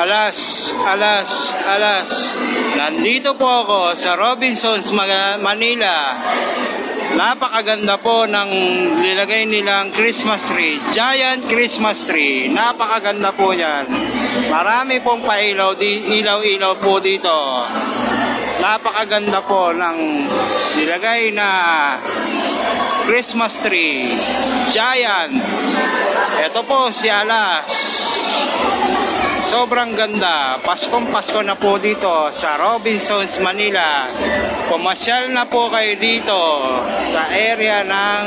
Alas. Nandito po ako sa Robinsons, Manila. Napakaganda po ng nilagay nilang Christmas tree. Giant Christmas tree. Napakaganda po yan. Marami pong pailaw, ilaw-ilaw po dito. Napakaganda po ng nilagay na Christmas tree. Giant. Ito po si Alas. Sobrang ganda. Paskong Pasko na po dito sa Robinsons, Manila. Pumasyal na po kayo dito sa area ng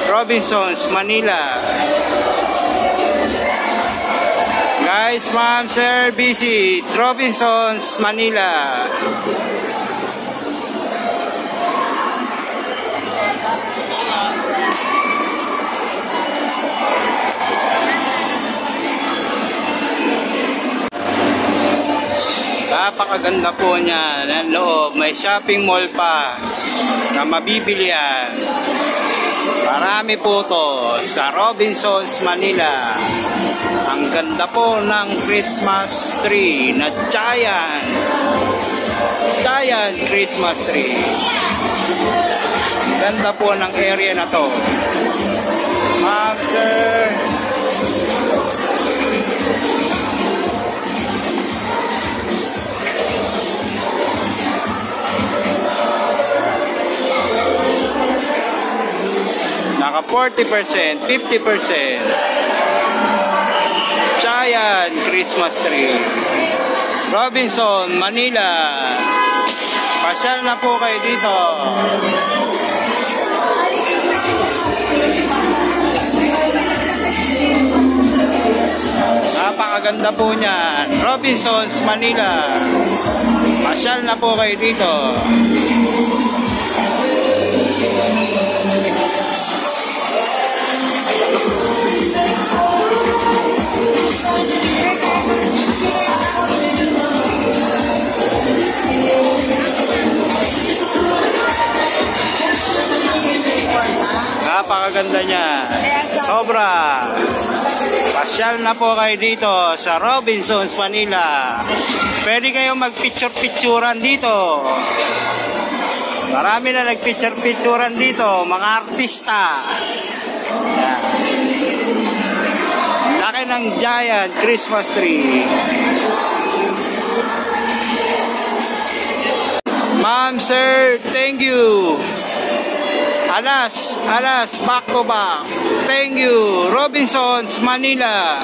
Robinsons, Manila. Guys, ma'am, sir, visit Robinsons, Manila. Napakaganda po niya ng loob. May shopping mall pa na mabibilihan. Marami po to sa Robinsons, Manila. Ang ganda po ng Christmas tree na giant Christmas tree. Ganda po ng area na to. Ma'am, sir, naka 40%, 50%. Giant Christmas tree. Robinson, Manila. Pasyal na po kayo dito. Napakaganda po niyan. Robinsons, Manila. Pasyal na po kayo dito. Napakaganda niya. Sobra. Pasyal na po kayo dito sa Robinsons, Manila. Pwede kayong mag-picture-picturean dito. Marami na nag-picture-picturean dito, mga artista. Yan. Laki ng giant Christmas tree. Ma'am, sir, thank you. Alas, back to back. Thank you. Robinsons, Manila.